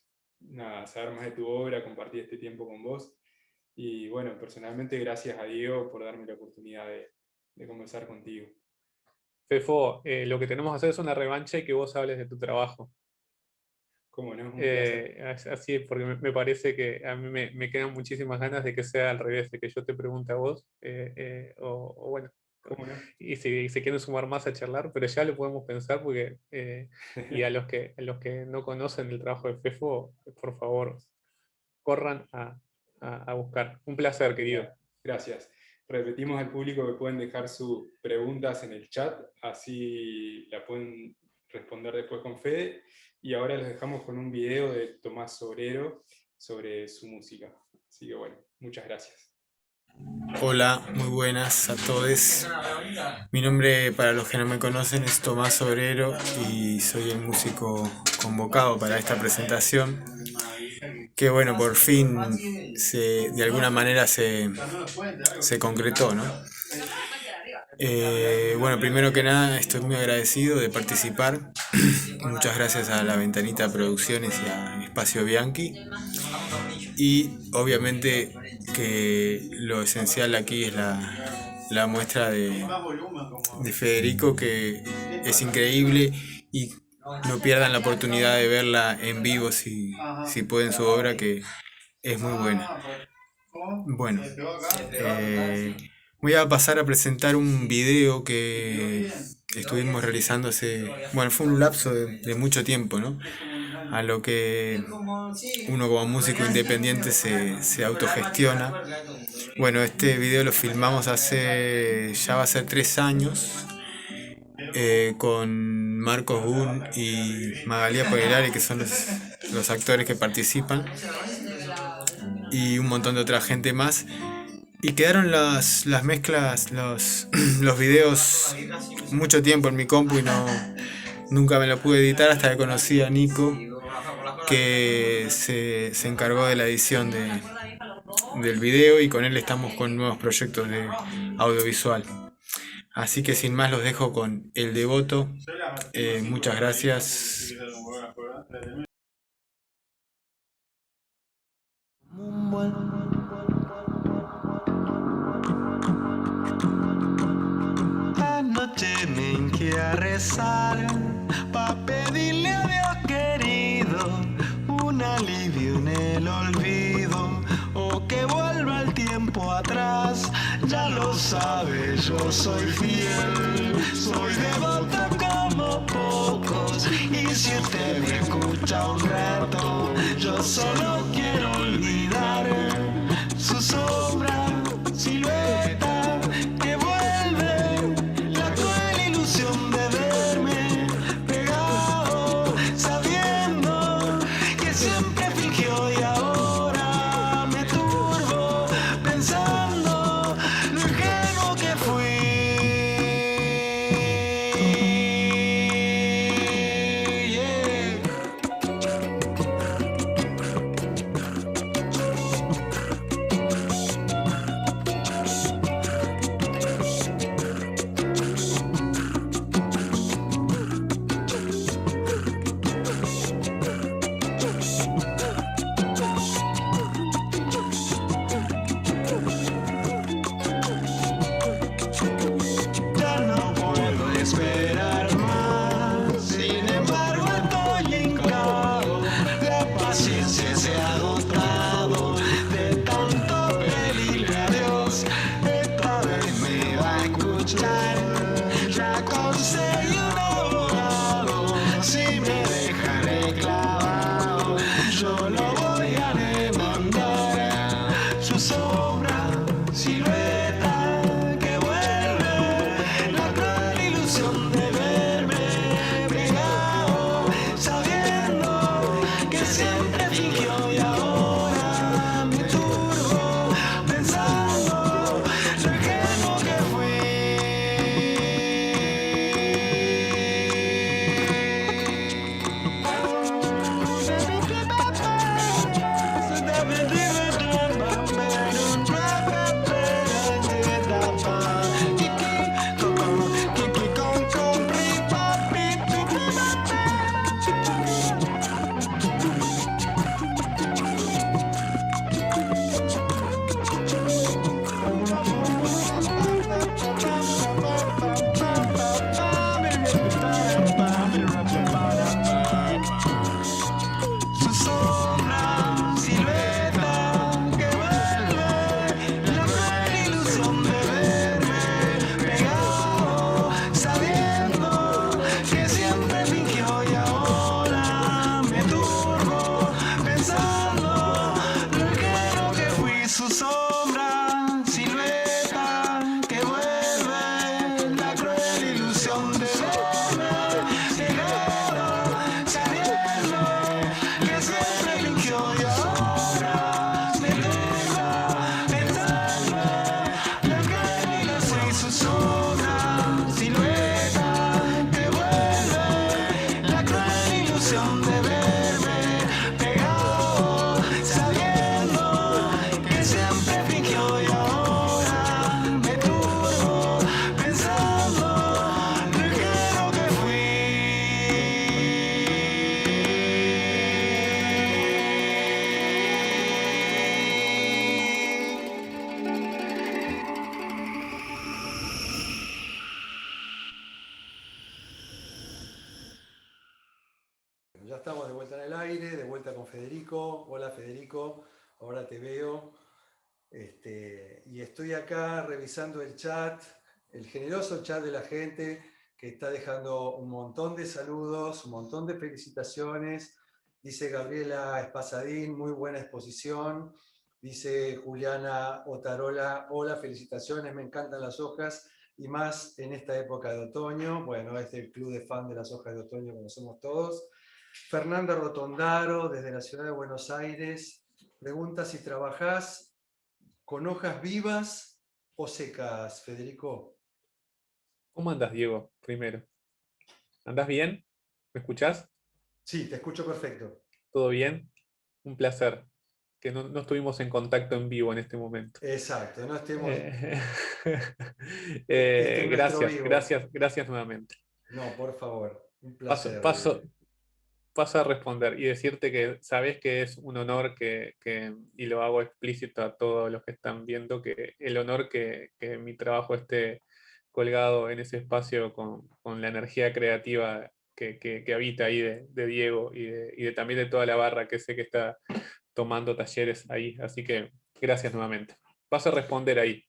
saber más de tu obra, compartir este tiempo con vos. Y bueno, personalmente gracias a Diego por darme la oportunidad de conversar contigo. Fefo, lo que tenemos que hacer es una revancha y que vos hables de tu trabajo. ¿Cómo no? Un placer. Así, porque me parece que a mí me quedan muchísimas ganas de que sea al revés, de que yo te pregunte a vos, o bueno, ¿Cómo no? y si se quieren sumar más a charlar, pero ya lo podemos pensar, porque y a los que no conocen el trabajo de Fefo, por favor, corran a buscar. Un placer, querido. Gracias. Repetimos al público que pueden dejar sus preguntas en el chat, así la pueden responder después con Fede. Y ahora los dejamos con un video de Tomás Sobrero sobre su música. Así que bueno, muchas gracias. Hola, muy buenas a todos. Mi nombre, para los que no me conocen, es Tomás Sobrero y soy el músico convocado para esta presentación, que bueno, por fin de alguna manera se concretó, ¿no? Bueno, primero que nada estoy muy agradecido de participar. Muchas gracias a La Ventanita Producciones y a Espacio Bianchi. Y obviamente que lo esencial aquí es la muestra de Federico, que es increíble, y no pierdan la oportunidad de verla en vivo si pueden, su obra, que es muy buena. Bueno, voy a pasar a presentar un video que estuvimos realizando fue un lapso de mucho tiempo, ¿no? a lo que uno como músico independiente se autogestiona. Bueno, este video lo filmamos ya va a ser 3 años, con Marcos Gun y Magalía Poirari, que son los actores que participan, y un montón de otra gente más. Y quedaron las mezclas, los videos mucho tiempo en mi compu y nunca me lo pude editar hasta que conocí a Nico, que se encargó de la edición del video, y con él estamos con nuevos proyectos de audiovisual. Así que sin más los dejo con El Devoto. Muchas gracias. Anoche me hinqué a rezar pa' pedirle a Dios querido un alivio en el olvido, o que vuelva el tiempo atrás. Ya lo sabe, yo soy fiel, soy devoto como pocos, y si usted me escucha un rato, yo solo quiero olvidar su sombra, silueta que vuelve, la cruel ilusión de verme pegado, sabiendo que siempre fingió y ahora me turbo pensando lo ingenuo que fui. Yeah. Ya no puedo esperar más, sin embargo estoy hincado, la paciencia se ha agotado de tanto pedirle a Dios. Esta vez me va a escuchar, ya conseguí un abogado, si me dejaré clavado, yo lo voy a demandar. Su sombra, silueta que vuelve, la cruel ilusión de verme pegado, sabiendo que siempre fingió y ahora me turbo pensando lo ingenuo que su sombra, silueta que vuelve, la cruel ilusión de verme pegado, sabiendo que siempre fingió y ahora me turbo pensando lo ingenuo que fui. Su sombra, silueta que vuelve, la cruel ilusión de verme pegado, sabiendo que siempre fingió y ahora me turba pensando lo que no fui. Su sombra, silueta que vuelve, la cruel ilusión de verme pegado, sabiendo que siempre fingió y ahora me turbo pensando lo ingenuo que fui. Ya estamos de vuelta en el aire, de vuelta con Federico. Hola Federico, ahora te veo. Y estoy acá revisando el chat, el generoso chat de la gente que está dejando un montón de saludos, un montón de felicitaciones Dice Gabriela Espasadín, muy buena exposición. Dice Juliana Otarola, hola, felicitaciones, me encantan las hojas y más en esta época de otoño. Bueno, este es el club de fan de las hojas de otoño, conocemos todos. Fernanda Rotondaro, desde la ciudad de Buenos Aires, pregunta si trabajás con hojas vivas o secas, Federico. ¿Cómo andas, Diego? Primero. ¿Andás bien? ¿Me escuchás? Sí, te escucho perfecto. ¿Todo bien? Un placer. Que no estuvimos en contacto en vivo en este momento. Exacto, no estemos... Eh, Este es nuestro gracias, vivo. gracias, gracias nuevamente. No, por favor, un Paso, placer. paso, paso a responder y decirte que sabes que es un honor y lo hago explícito a todos los que están viendo, que el honor que mi trabajo esté colgado en ese espacio con la energía creativa que habita ahí de Diego y también de toda la barra que sé que está tomando talleres ahí. Así que gracias nuevamente. Paso a responder ahí.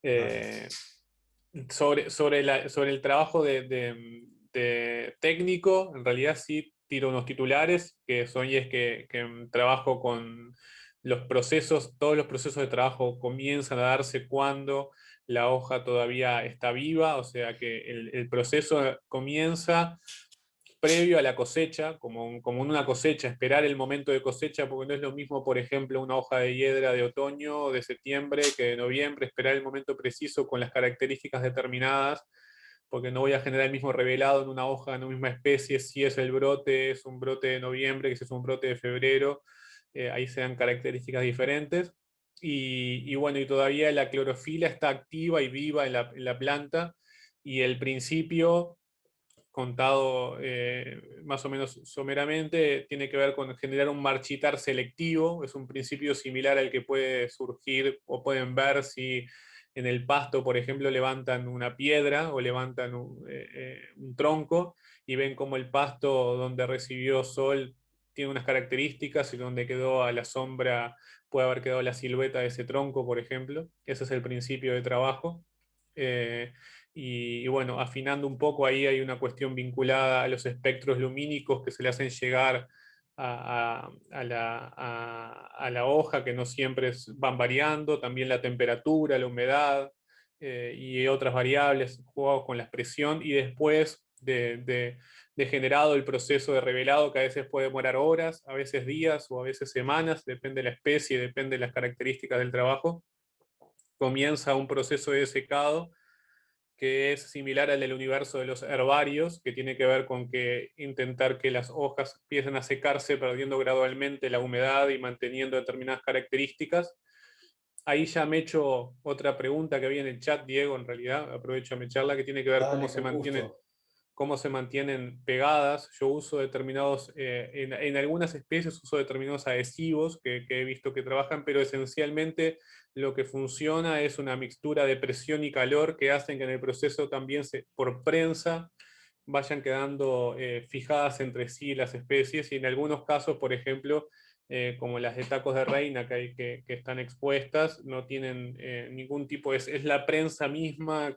Eh, sobre el trabajo de técnico, en realidad sí tiro unos titulares, que son y es que trabajo con los procesos, todos los procesos de trabajo comienzan a darse cuando la hoja todavía está viva, o sea que el proceso comienza previo a la cosecha, como en una cosecha, esperar el momento de cosecha, porque no es lo mismo, por ejemplo, una hoja de hiedra de otoño o de septiembre que de noviembre, esperar el momento preciso con las características determinadas, porque no voy a generar el mismo revelado en una hoja, en una misma especie, si es el brote, es un brote de noviembre, que si es un brote de febrero, ahí se dan características diferentes. Y bueno, y todavía la clorofila está activa y viva en la planta, y el principio contado más o menos someramente, tiene que ver con generar un marchitar selectivo. Es un principio similar al que puede surgir o pueden ver si en el pasto, por ejemplo, levantan una piedra o levantan un tronco y ven cómo el pasto donde recibió sol tiene unas características y donde quedó a la sombra puede haber quedado la silueta de ese tronco, por ejemplo. Ese es el principio de trabajo. Eh, y bueno, afinando un poco ahí hay una cuestión vinculada a los espectros lumínicos que se le hacen llegar a la hoja, que no siempre van variando, también la temperatura, la humedad y otras variables, jugados con la expresión, y después de generado el proceso de revelado, que a veces puede demorar horas, a veces días o a veces semanas, depende de la especie, depende de las características del trabajo. Comienza un proceso de secado que es similar al del universo de los herbarios, que tiene que ver con que intentar que las hojas empiecen a secarse, perdiendo gradualmente la humedad y manteniendo determinadas características. Ahí ya me he hecho otra pregunta que había en el chat, Diego, en realidad, aprovecho a mecharla, que tiene que ver Dale, con gusto. cómo se mantienen pegadas. Yo uso determinados, en algunas especies uso determinados adhesivos que he visto que trabajan, pero esencialmente lo que funciona es una mixtura de presión y calor que hacen que en el proceso también por prensa vayan quedando fijadas entre sí las especies, y en algunos casos, por ejemplo, como las de tacos de reina que están expuestas, no tienen ningún tipo, es la prensa misma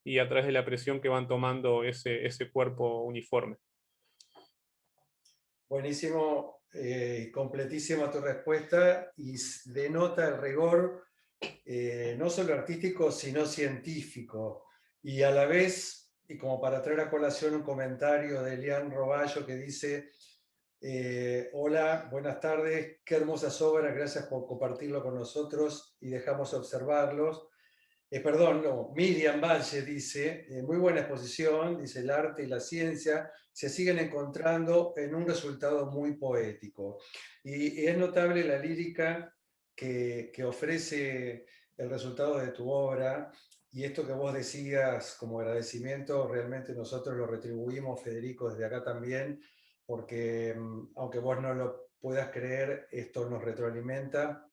y a través de la presión que van tomando ese cuerpo uniforme. Buenísimo, completísima tu respuesta y denota el rigor no solo artístico, sino científico. Y a la vez, y como para traer a colación un comentario de Elian Roballo que dice, hola, buenas tardes, qué hermosas obras, gracias por compartirlo con nosotros y dejamos observarlos. Perdón, no, Miriam Valle dice, muy buena exposición, dice el arte y la ciencia se siguen encontrando en un resultado muy poético. Y es notable la lírica que ofrece el resultado de tu obra, y esto que vos decías como agradecimiento, realmente nosotros lo retribuimos, Federico, desde acá también, porque aunque vos no lo puedas creer, esto nos retroalimenta,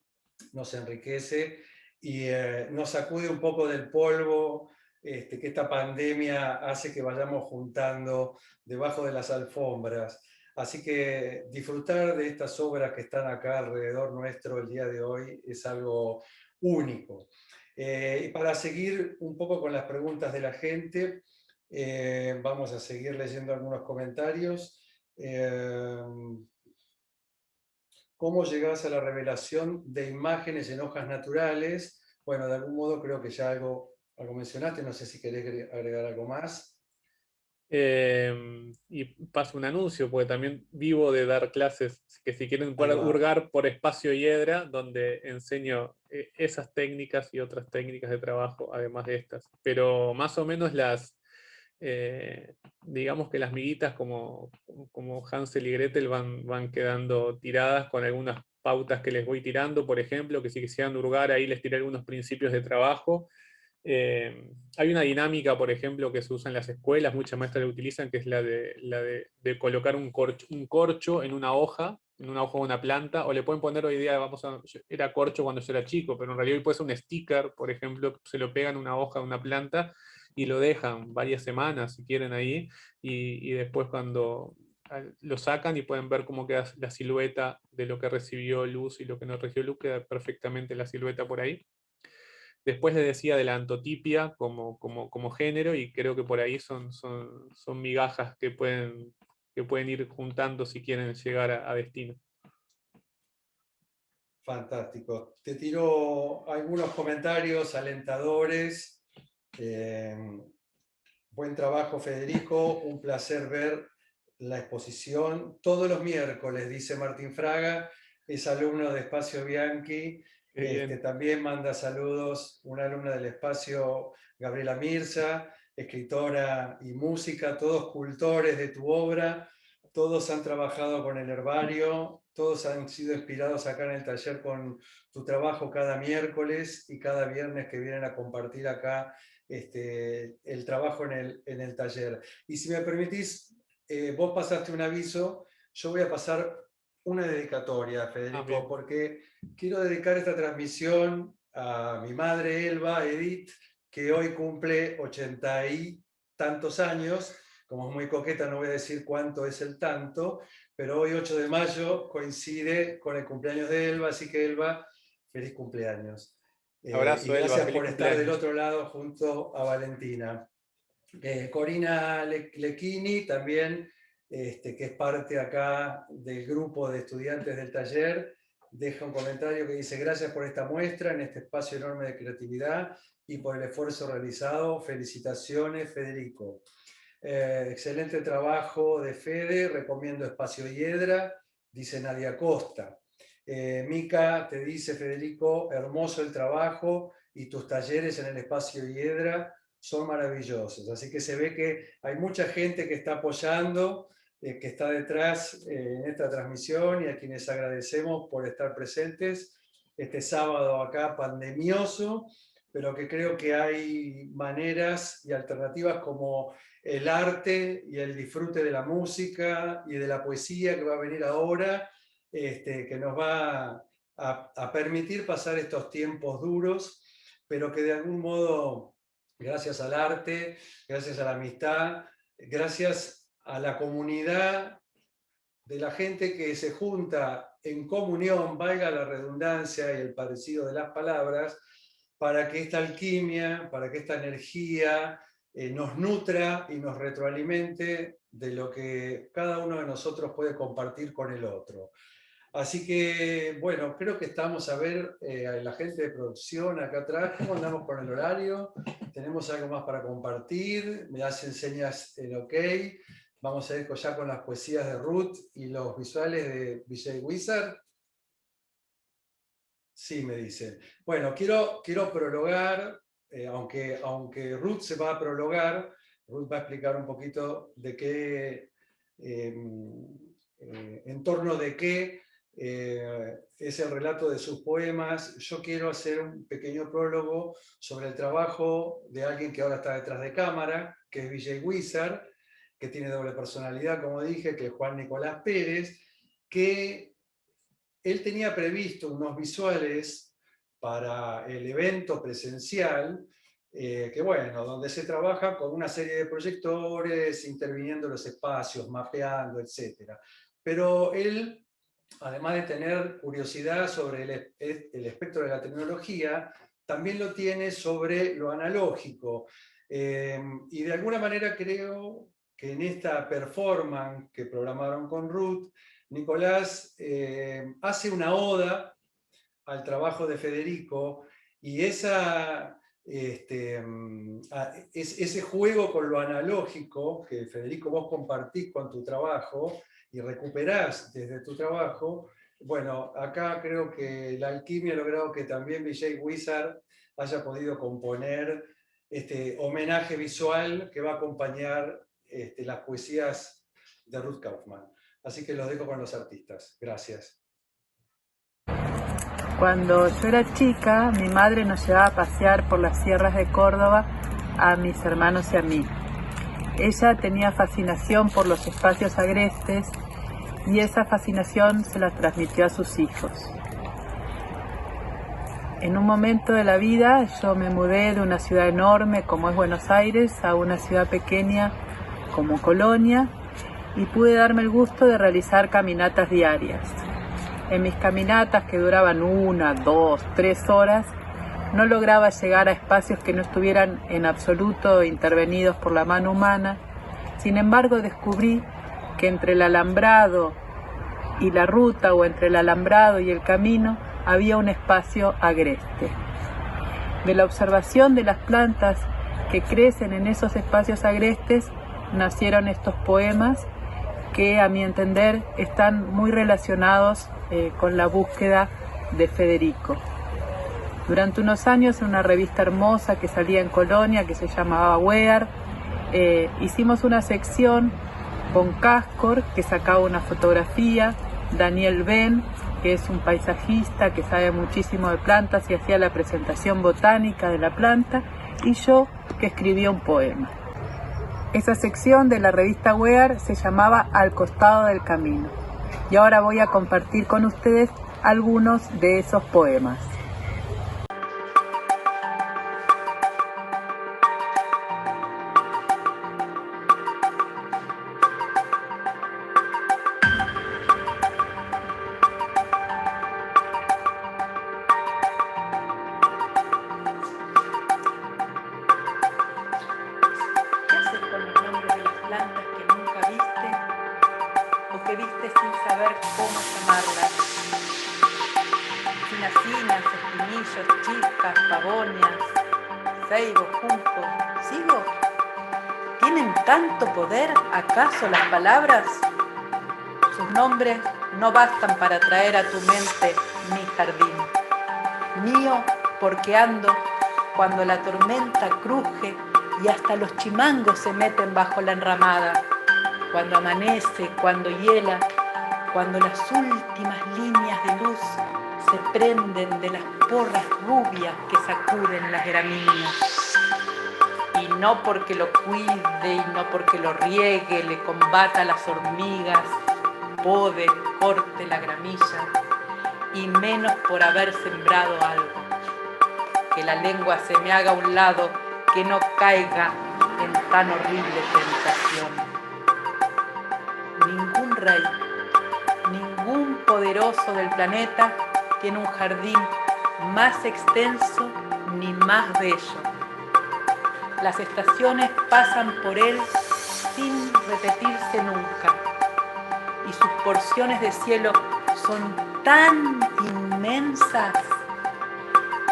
nos enriquece y nos sacude un poco del polvo que esta pandemia hace que vayamos juntando debajo de las alfombras. Así que disfrutar de estas obras que están acá alrededor nuestro el día de hoy es algo único. Y para seguir un poco con las preguntas de la gente, vamos a seguir leyendo algunos comentarios. ¿Cómo llegás a la revelación de imágenes en hojas naturales? Bueno, de algún modo creo que ya algo mencionaste, no sé si querés agregar algo más. Y paso un anuncio, porque también vivo de dar clases que si quieren Ahí pueden va. hurgar por Espacio Hiedra, donde enseño esas técnicas y otras técnicas de trabajo, además de estas. Pero más o menos digamos que las miguitas como Hansel y Gretel van quedando tiradas con algunas pautas que les voy tirando, por ejemplo, que si quisieran hurgar ahí les tiré algunos principios de trabajo. Hay una dinámica, por ejemplo, que se usa en las escuelas, muchas maestras la utilizan, que es la de colocar un corcho en una hoja de una planta, o le pueden poner hoy día, era corcho cuando yo era chico, pero en realidad hoy puede ser un sticker, por ejemplo, se lo pegan en una hoja de una planta y lo dejan varias semanas, si quieren, ahí, y después cuando lo sacan y pueden ver cómo queda la silueta de lo que recibió luz y lo que no recibió luz, queda perfectamente la silueta por ahí. Después les decía de la antotipia como género, y creo que por ahí son migajas que pueden ir juntando si quieren llegar a destino. Fantástico. Te tiro algunos comentarios alentadores. Buen trabajo, Federico. Un placer ver la exposición todos los miércoles, dice Martín Fraga. Es alumno de Espacio Bianchi. Qué bien. También manda saludos una alumna del Espacio, Gabriela Mirza, escritora y música, todos cultores de tu obra. Todos han trabajado con el herbario, todos han sido inspirados acá en el taller con tu trabajo cada miércoles y cada viernes que vienen a compartir acá el trabajo en el taller. Y si me permitís, vos pasaste un aviso, yo voy a pasar una dedicatoria, Federico, Bien. porque quiero dedicar esta transmisión a mi madre Elba, Edith, que hoy cumple 80 y tantos años. Como es muy coqueta, no voy a decir cuánto es el tanto, pero hoy 8 de mayo coincide con el cumpleaños de Elba, así que Elba, feliz cumpleaños. Y Abrazo, Elba, gracias feliz por estar del cumpleaños. otro lado junto a Valentina. Corina Lecchini también, que es parte acá del grupo de estudiantes del taller, deja un comentario que dice: gracias por esta muestra en este espacio enorme de creatividad y por el esfuerzo realizado. Felicitaciones, Federico. Excelente trabajo de Fede, recomiendo Espacio Hiedra, dice Nadia Costa. Mica te dice: Federico, hermoso el trabajo y tus talleres en el Espacio Hiedra son maravillosos. Así que se ve que hay mucha gente que está apoyando, que está detrás en esta transmisión, y a quienes agradecemos por estar presentes este sábado acá pandemioso, pero que creo que hay maneras y alternativas como el arte y el disfrute de la música y de la poesía que va a venir ahora, que nos va a permitir pasar estos tiempos duros, pero que de algún modo, gracias al arte, gracias a la amistad, gracias a la comunidad de la gente que se junta en comunión, valga la redundancia y el parecido de las palabras, para que esta alquimia, para que esta energía nos nutra y nos retroalimente de lo que cada uno de nosotros puede compartir con el otro. Así que, bueno, creo que estamos a ver a la gente de producción acá atrás, cómo andamos con el horario, tenemos algo más para compartir, me hacen señas en OK, vamos a ir ya con las poesías de Ruth y los visuales de Vijay Wizard. Sí, me dicen. Bueno, quiero prologar, aunque Ruth se va a prologar, Ruth va a explicar un poquito de qué, en torno de qué es el relato de sus poemas. Yo quiero hacer un pequeño prólogo sobre el trabajo de alguien que ahora está detrás de cámara, que es Vijay Wizard, que tiene doble personalidad, como dije, que es Juan Nicolás Pérez, que él tenía previsto unos visuales para el evento presencial, que bueno, donde se trabaja con una serie de proyectores, interviniendo los espacios, mapeando, etc. Pero él, además de tener curiosidad sobre el espectro de la tecnología, también lo tiene sobre lo analógico. Y de alguna manera creo que en esta performance que programaron con Ruth, Nicolás hace una oda al trabajo de Federico, y ese juego con lo analógico que Federico vos compartís con tu trabajo y recuperás desde tu trabajo, bueno, acá creo que la alquimia ha logrado que también Vijay Wizard haya podido componer este homenaje visual que va a acompañar las poesías de Ruth Kaufman. Así que los dejo con los artistas. Gracias. Cuando yo era chica, mi madre nos llevaba a pasear por las sierras de Córdoba a mis hermanos y a mí. Ella tenía fascinación por los espacios agrestes y esa fascinación se la transmitió a sus hijos. En un momento de la vida yo me mudé de una ciudad enorme como es Buenos Aires a una ciudad pequeña como Colonia y pude darme el gusto de realizar caminatas diarias. En mis caminatas, que duraban 1, 2, 3 horas, no lograba llegar a espacios que no estuvieran en absoluto intervenidos por la mano humana. Sin embargo, descubrí que entre el alambrado y la ruta, o entre el alambrado y el camino, había un espacio agreste. De la observación de las plantas que crecen en esos espacios agrestes, nacieron estos poemas que, a mi entender, están muy relacionados con la búsqueda de Federico. Durante unos años, en una revista hermosa que salía en Colonia, que se llamaba Wear, hicimos una sección con Cascor, que sacaba una fotografía, Daniel Ben, que es un paisajista que sabe muchísimo de plantas y hacía la presentación botánica de la planta, y yo, que escribía un poema. Esa sección de la revista Wear se llamaba Al costado del camino. Y ahora voy a compartir con ustedes algunos de esos poemas. ¿Qué haces con los nombres de las plantas que nunca viste o que viste sin saber cómo llamarlas? Cinacinas, espinillos, chiscas, pavonias, ceibo, junco. ¿Sigo? ¿Tienen tanto poder acaso las palabras? Sus nombres no bastan para traer a tu mente mi jardín. Mío porque ando cuando la tormenta cruje y hasta los chimangos se meten bajo la enramada, cuando amanece, cuando hiela, cuando las últimas líneas de luz se prenden de las porras rubias que sacuden las gramíneas. Y no porque lo cuide y no porque lo riegue, le combata las hormigas, pode, corte la gramilla, y menos por haber sembrado algo. Que la lengua se me haga a un lado, que no caiga en tan horrible tentación. Ningún rey, ningún poderoso del planeta tiene un jardín más extenso ni más bello. Las estaciones pasan por él sin repetirse nunca, y sus porciones de cielo son tan inmensas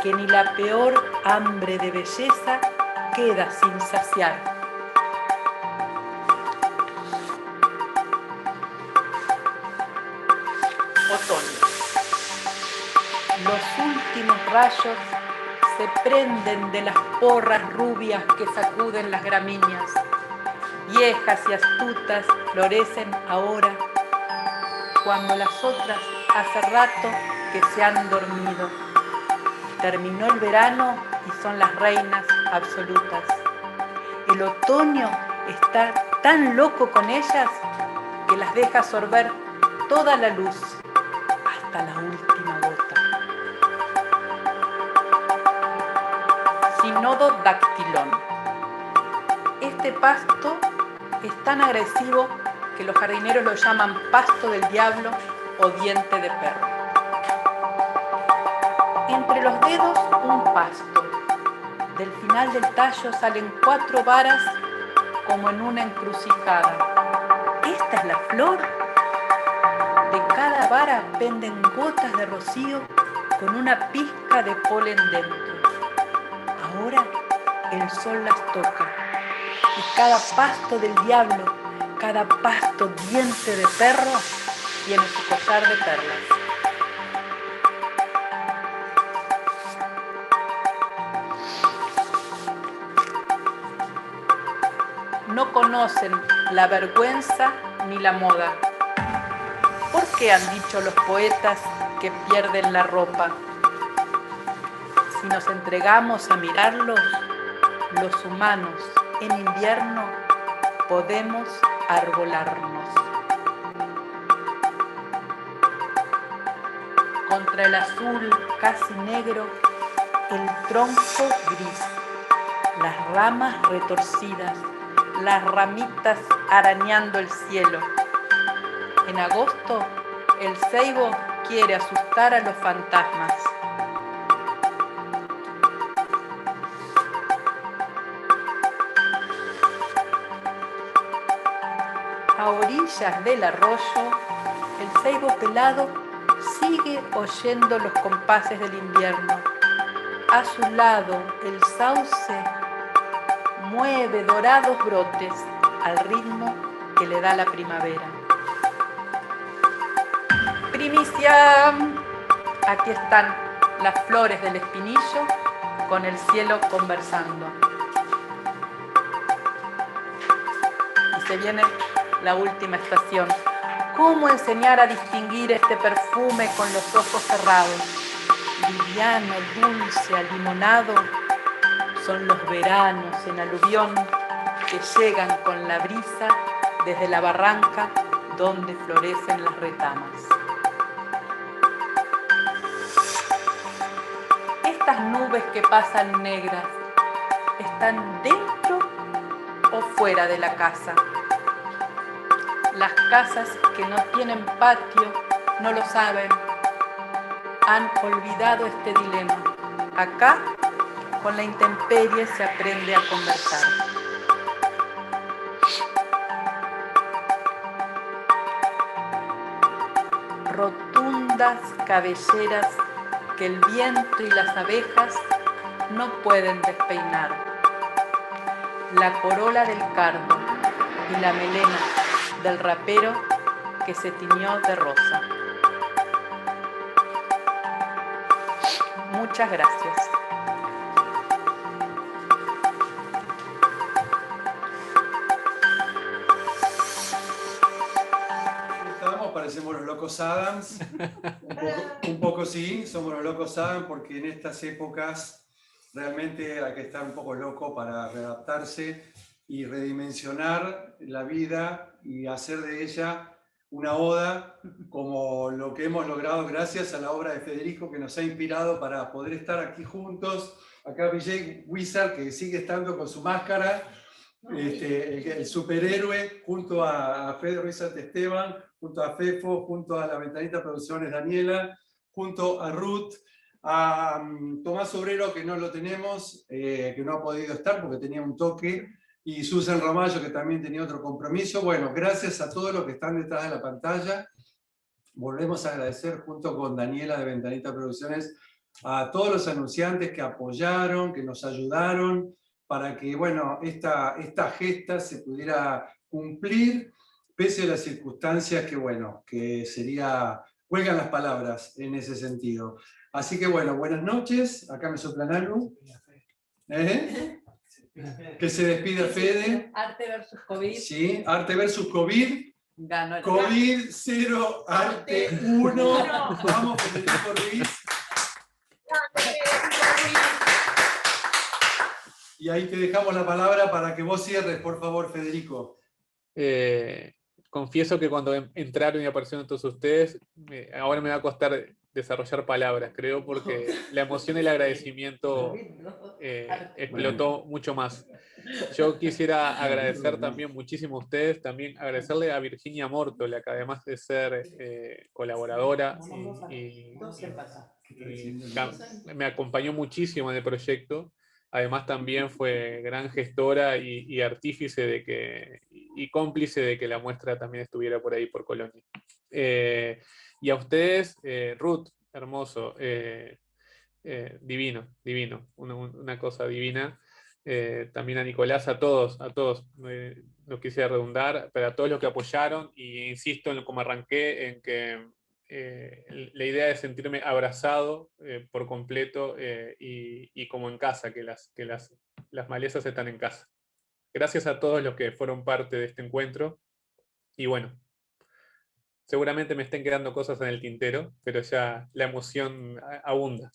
que ni la peor hambre de belleza queda sin saciar. Otoño. Los últimos rayos se prenden de las porras rubias que sacuden las gramíneas. Viejas y astutas florecen ahora, cuando las otras hace rato que se han dormido. Terminó el verano y son las reinas absolutas. El otoño está tan loco con ellas que las deja sorber toda la luz hasta la última gota. Sinodo dactilón. Este pasto es tan agresivo que los jardineros lo llaman pasto del diablo o diente de perro. Entre los dedos un pasto. Del final del tallo salen 4 varas como en una encrucijada. ¿Esta es la flor? De cada vara penden gotas de rocío con una pizca de polen dentro. Ahora el sol las toca y cada pasto del diablo, cada pasto diente de perro tiene su collar de perlas. No conocen la vergüenza ni la moda. ¿Por qué han dicho los poetas que pierden la ropa? Si nos entregamos a mirarlos, los humanos en invierno podemos arbolarnos. Contra el azul casi negro, el tronco gris, las ramas retorcidas, las ramitas arañando el cielo. En agosto, el ceibo quiere asustar a los fantasmas. A orillas del arroyo, el ceibo pelado sigue oyendo los compases del invierno. A su lado, el sauce mueve dorados brotes al ritmo que le da la primavera. Primicia. Aquí están las flores del espinillo con el cielo conversando. Y se viene la última estación. ¿Cómo enseñar a distinguir este perfume con los ojos cerrados? Liviano, dulce, alimonado, son los veranos en aluvión que llegan con la brisa desde la barranca donde florecen las retamas. Estas nubes que pasan negras, ¿están dentro o fuera de la casa? Las casas que no tienen patio no lo saben. Han olvidado este dilema. Acá, con la intemperie se aprende a conversar. Rotundas cabelleras que el viento y las abejas no pueden despeinar. La corola del cardo y la melena del rapero que se tiñó de rosa. Muchas gracias. Estamos, parecemos los locos Adams. Un poco sí, somos los locos Adams porque en estas épocas realmente hay que estar un poco loco para readaptarse y redimensionar la vida y hacer de ella una oda, como lo que hemos logrado gracias a la obra de Federico, que nos ha inspirado para poder estar aquí juntos. Acá BJ Wizard, que sigue estando con su máscara, el superhéroe, junto a Fede Ruiz Esteban, junto a Fefo, junto a La Ventanita Producciones Daniela, junto a Ruth, a Tomás Obrero, que no lo tenemos, que no ha podido estar porque tenía un toque, y Susan Romayo, que también tenía otro compromiso. Bueno, gracias a todos los que están detrás de la pantalla. Volvemos a agradecer junto con Daniela de Ventanita Producciones a todos los anunciantes que apoyaron, que nos ayudaron para que, bueno, esta gesta se pudiera cumplir, pese a las circunstancias que, bueno, que sería, huelgan las palabras en ese sentido. Así que, bueno, buenas noches. Acá me soplan algo. Que se despida Fede. Arte versus COVID. Sí, Arte versus COVID. Ganó el COVID 0, Arte 1. Vamos, Federico Ruiz. Y ahí te dejamos la palabra para que vos cierres, por favor, Federico. Confieso que cuando entraron y aparecieron todos ustedes, ahora me va a costar desarrollar palabras, creo, porque la emoción y el agradecimiento explotó mucho más. Yo quisiera agradecer también muchísimo a ustedes, también agradecerle a Virginia Mortola, que además de ser colaboradora y me acompañó muchísimo en el proyecto, además también fue gran gestora y artífice de que, y cómplice de que la muestra también estuviera por ahí, por Colonia. Y a ustedes, Ruth, hermoso, divino, divino, una cosa divina. También a Nicolás, a todos, no quisiera redundar, pero a todos los que apoyaron, y insisto en como arranqué, en que la idea de sentirme abrazado por completo y como en casa, que las malezas están en casa. Gracias a todos los que fueron parte de este encuentro, y bueno, seguramente me estén quedando cosas en el tintero, pero ya la emoción abunda.